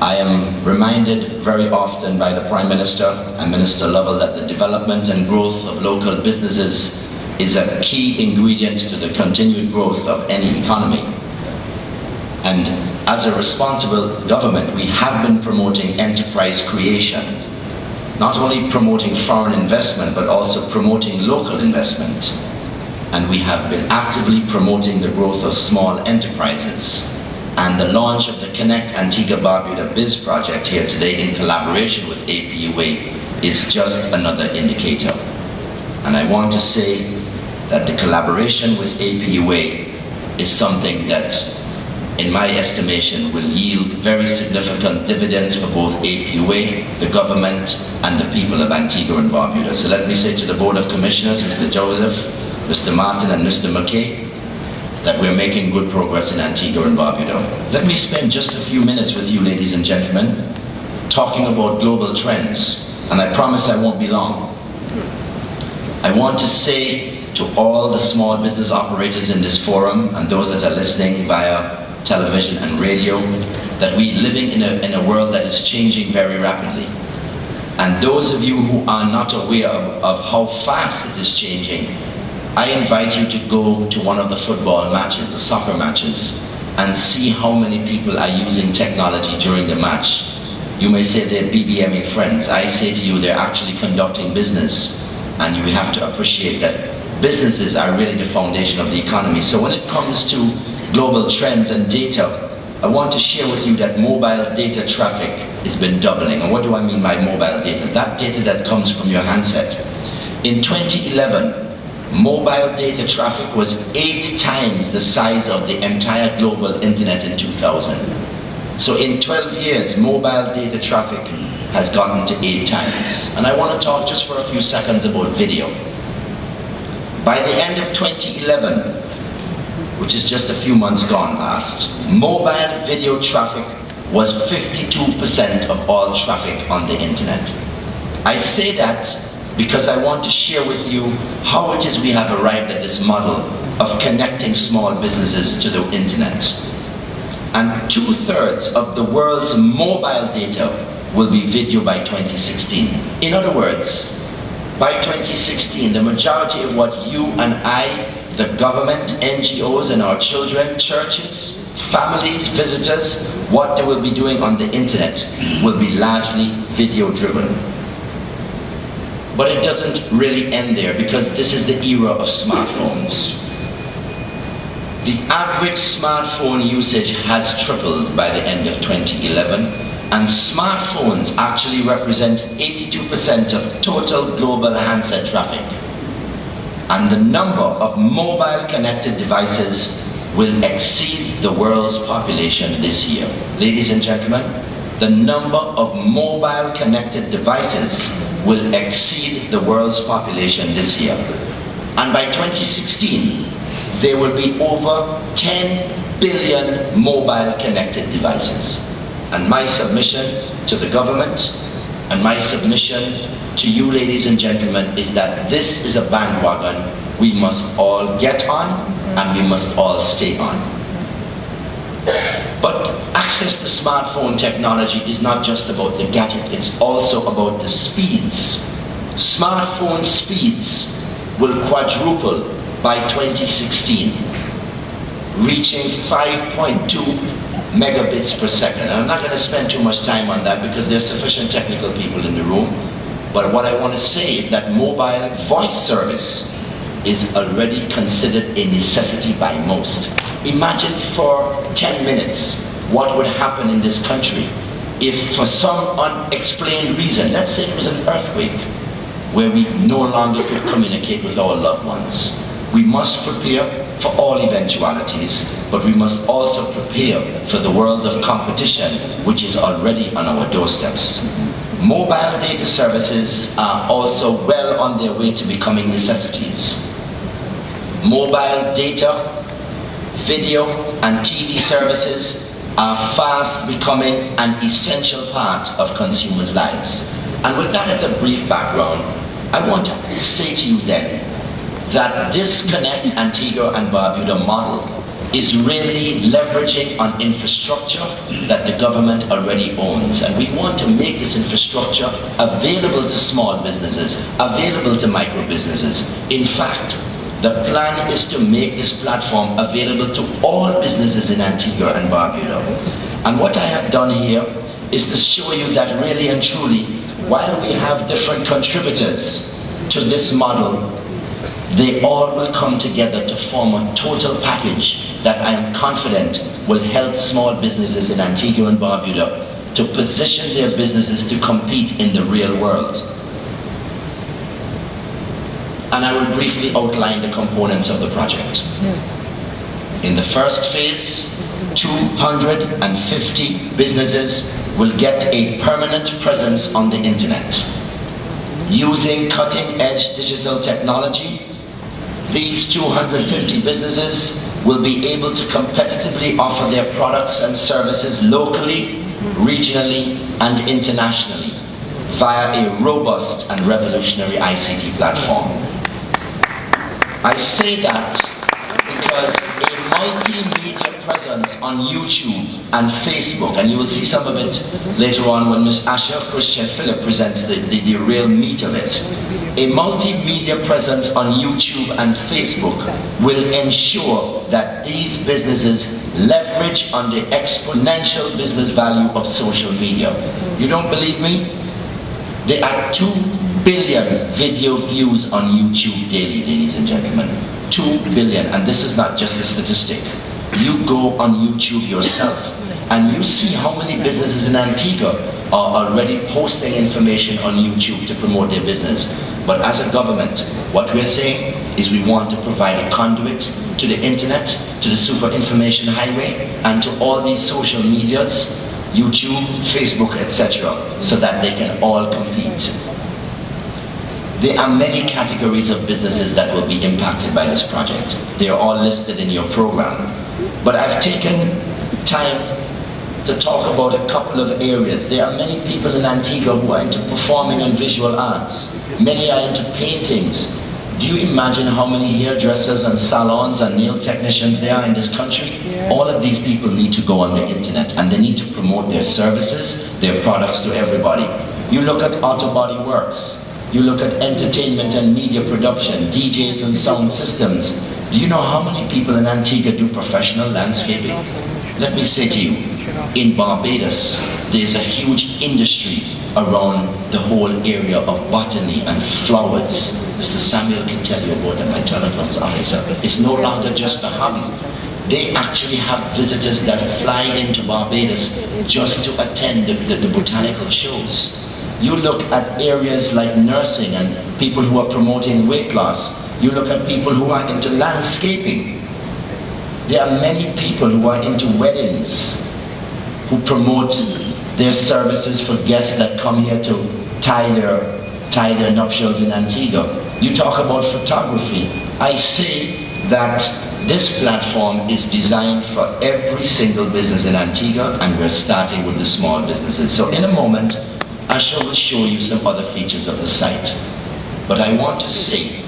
I am reminded very often by the Prime Minister and Minister Lovell that the development and growth of local businesses is a key ingredient to the continued growth of any economy. And as a responsible government, we have been promoting enterprise creation, not only promoting foreign investment, but also promoting local investment. And we have been actively promoting the growth of small enterprises. And the launch of the Connect Antigua Barbuda Biz project here today in collaboration with APUA is just another indicator. And I want to say that the collaboration with APUA is something that, in my estimation, will yield very significant dividends for both APUA, the government, and the people of Antigua and Barbuda. So let me say to the Board of Commissioners, Mr. Joseph, Mr. Martin, and Mr. McKay, that we're making good progress in Antigua and Barbuda. Let me spend just a few minutes with you, ladies and gentlemen, talking about global trends, and I promise I won't be long. I want to say to all the small business operators in this forum and those that are listening via television and radio, that we're living in a world that is changing very rapidly. And those of you who are not aware of how fast it is changing, I invite you to go to one of the football matches, the soccer matches, and see how many people are using technology during the match. You may say they're BBMing friends. I say to you, they're actually conducting business. And you have to appreciate that businesses are really the foundation of the economy. So when it comes to global trends and data, I want to share with you that mobile data traffic has been doubling. And what do I mean by mobile data? That data that comes from your handset. In 2011, mobile data traffic was 8 times the size of the entire global internet in 2000. So in 12 years, mobile data traffic has gotten to 8 times. And I want to talk just for a few seconds about video. By the end of 2011, which is just a few months gone past, mobile video traffic was 52% of all traffic on the internet. I say that because I want to share with you how it is we have arrived at this model of connecting small businesses to the internet. And 2/3 of the world's mobile data will be video by 2016. In other words, by 2016, the majority of what you and I, the government, NGOs, and our children, churches, families, visitors, what they will be doing on the internet will be largely video driven. But it doesn't really end there, because this is the era of smartphones. The average smartphone usage has tripled by the end of 2011, and smartphones actually represent 82% of total global handset traffic. And the number of mobile connected devices will exceed the world's population this year. Ladies and gentlemen, the number of mobile connected devices will exceed the world's population this year. And by 2016, there will be over 10 billion mobile connected devices. And my submission to the government and my submission to you, ladies and gentlemen, is that this is a bandwagon we must all get on and we must all stay on. But access to smartphone technology is not just about the gadget, it's also about the speeds. Smartphone speeds will quadruple by 2016, reaching 5.2 megabits per second. And I'm not going to spend too much time on that because there's sufficient technical people in the room. But what I want to say is that mobile voice service is already considered a necessity by most. Imagine for 10 minutes what would happen in this country if, for some unexplained reason, let's say it was an earthquake, where we no longer could communicate with our loved ones. We must prepare for all eventualities, but we must also prepare for the world of competition, which is already on our doorsteps. Mobile data services are also well on their way to becoming necessities. Mobile data, video, and TV services are fast becoming an essential part of consumers' lives. And with that as a brief background, I want to say to you then that this Connect Antigua and Barbuda model is really leveraging on infrastructure that the government already owns. And we want to make this infrastructure available to small businesses, available to micro businesses. In fact, the plan is to make this platform available to all businesses in Antigua and Barbuda. And what I have done here is to show you that really and truly, while we have different contributors to this model, they all will come together to form a total package that I am confident will help small businesses in Antigua and Barbuda to position their businesses to compete in the real world. And I will briefly outline the components of the project. In the first phase, 250 businesses will get a permanent presence on the internet. Using cutting-edge digital technology, these 250 businesses will be able to competitively offer their products and services locally, regionally, and internationally via a robust and revolutionary ICT platform. I say that because a multimedia presence on YouTube and Facebook, and you will see some of it later on when Ms. Asher Christian Phillip presents the real meat of it. A multimedia presence on YouTube and Facebook will ensure that these businesses leverage on the exponential business value of social media. You don't believe me? There are 2 billion video views on YouTube daily, ladies and gentlemen. 2 billion, and this is not just a statistic. You go on YouTube yourself and you see how many businesses in Antigua are already posting information on YouTube to promote their business. But as a government, what we're saying is we want to provide a conduit to the internet, to the super information highway, and to all these social medias, YouTube, Facebook, etc., so that they can all compete. There are many categories of businesses that will be impacted by this project. They are all listed in your program. But I've taken time to talk about a couple of areas. There are many people in Antigua who are into performing and visual arts. Many are into paintings. Do you imagine how many hairdressers and salons and nail technicians there are in this country? All of these people need to go on the internet and they need to promote their services, their products to everybody. You look at Auto Body Works. You look at entertainment and media production, DJs and sound systems. Do you know how many people in Antigua do professional landscaping? Let me say to you, in Barbados, there's a huge industry around the whole area of botany and flowers. Mr. Samuel can tell you about that, my telecoms officer. It's no longer just a hobby. They actually have visitors that fly into Barbados just to attend the botanical shows. You look at areas like nursing and people who are promoting weight loss. You look at people who are into landscaping. There are many people who are into weddings, who promote their services for guests that come here to tie their nuptials in Antigua. You talk about photography. I say that this platform is designed for every single business in Antigua, and we're starting with the small businesses. So in a moment, Asha will show you some other features of the site. But I want to say,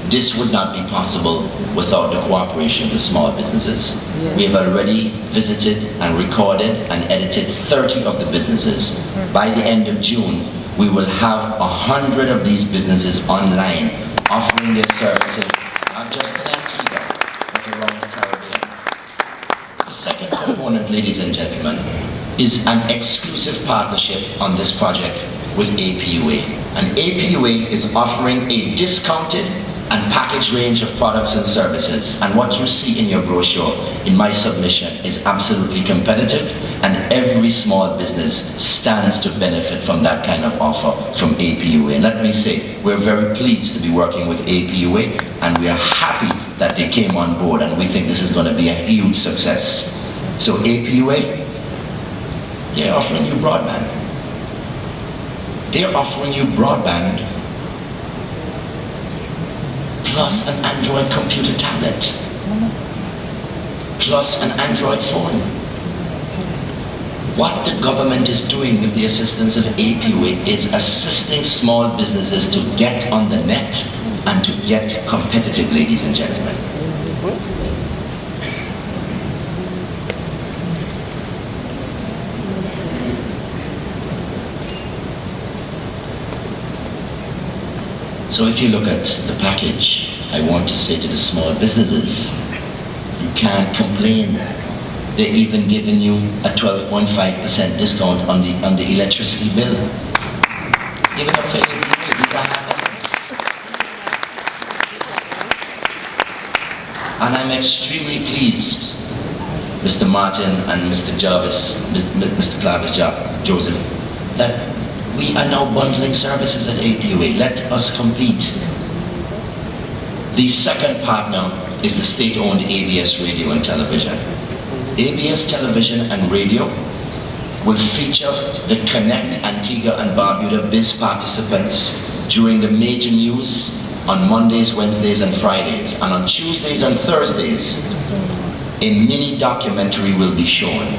this would not be possible without the cooperation of the small businesses. We have already visited and recorded and edited 30 of the businesses. By the end of June, we will have 100 of these businesses online, offering their services, not just in Antigua, but around the Caribbean. The second component, ladies and gentlemen, is an exclusive partnership on this project with APUA. And APUA is offering a discounted and packaged range of products and services. And what you see in your brochure, in my submission, is absolutely competitive, and every small business stands to benefit from that kind of offer from APUA. And let me say, we're very pleased to be working with APUA, and we are happy that they came on board, and we think this is going to be a huge success. So APUA, they're offering you broadband. They're offering you broadband plus an Android computer tablet, plus an Android phone. What the government is doing with the assistance of APUA is assisting small businesses to get on the net and to get competitive, ladies and gentlemen. So if you look at the package, I want to say to the small businesses, you can't complain. They're even giving you a 12.5% discount on the electricity bill. Give it up for APA, these are happenings. And I'm extremely pleased, Mr. Martin and Mr. Jarvis, Mr. Clavis Joseph, that we are now bundling services at APOA. Let us compete. The second partner is the state-owned ABS Radio and Television. ABS Television and Radio will feature the Connect Antigua and Barbuda biz participants during the major news on Mondays, Wednesdays and Fridays. And on Tuesdays and Thursdays, a mini documentary will be shown.